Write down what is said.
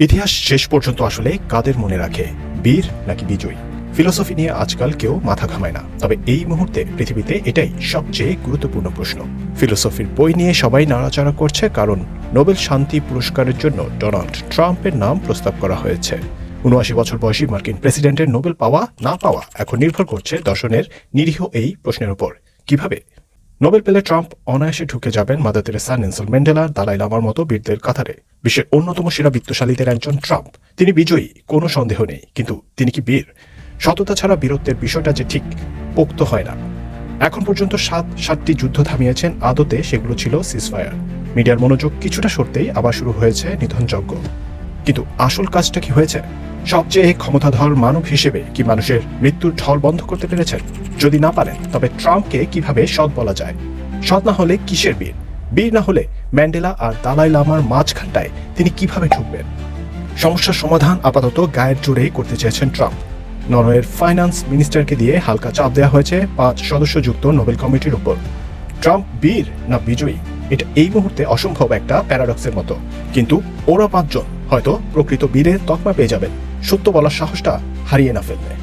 ইতিহাস শেষ পর্যন্ত আসলে কাদের মনে রাখে, বীর নাকি বিজয়ী? ফিলোসফি নিয়ে আজকাল কেউ মাথা ঘামায় না, তবে এই মুহূর্তে পৃথিবীতে এটাই সবচেয়ে গুরুত্বপূর্ণ প্রশ্ন। ফিলোসফির বই নিয়ে সবাই নাড়াচাড়া করছে, কারণ নোবেল শান্তি পুরস্কারের জন্য ডোনাল্ড ট্রাম্পের নাম প্রস্তাব করা হয়েছে। ৭৯ বছর বয়সী মার্কিন প্রেসিডেন্টের নোবেল পাওয়া না পাওয়া এখন নির্ভর করছে দর্শনের নিরীহ এই প্রশ্নের উপর। কিভাবে নোবেল পেলে ট্রাম্প অনায়াসে ঢুকে যাবেন Mother Teresa, Nelson Mandela, Dalai লামার মতো বীরদের কাতারে। বিশ্বের অন্যতম সেরা বিত্তশালীদের একজন ট্রাম্প। তিনি বিজয়ী, কোনো সন্দেহ নেই, কিন্তু তিনি কি বীর? সততা ছাড়া বীরত্বের বিষয়টা যে ঠিক পোক্ত হয় না। এখন পর্যন্ত সাতটি যুদ্ধ থামিয়েছেন, আদতে সেগুলো ছিল সিজফায়ার। মিডিয়ার মনোযোগ কিছুটা সরতেই আবার শুরু হয়েছে নিধনযজ্ঞ। কিন্তু আসল কাজটা কি হয়েছে? সবচেয়ে ক্ষমতাধর মানব হিসেবে কি মানুষের মৃত্যুর ঢল বন্ধ করতে পেরেছেন? যদি না পারেন, তবে ট্রাম্পকে কিভাবে সৎ বলা যায়? সৎ না হলে কিসের বীর? বীর না হলে ম্যান্ডেলা আর দালাই লামার মাঝখানটায় তিনি কিভাবে ঢুকবেন? সমস্যার সমাধান আপাতত গায়ের জোরেই করতে চেয়েছেন ট্রাম্প। নরওয়ের ফাইন্যান্স মিনিস্টারকে দিয়ে হালকা চাপ দেওয়া হয়েছে ৫ সদস্যযুক্ত নোবেল কমিটির উপর। ট্রাম্প বীর না বিজয়ী, এটা এই মুহূর্তে অসম্ভব একটা প্যারাডক্সের মতো। কিন্তু ওরা ৫ জন হয়তো প্রকৃত বীরের তকমা পেয়ে যাবেন, সত্য বলার সাহসটা হারিয়ে না ফেললে।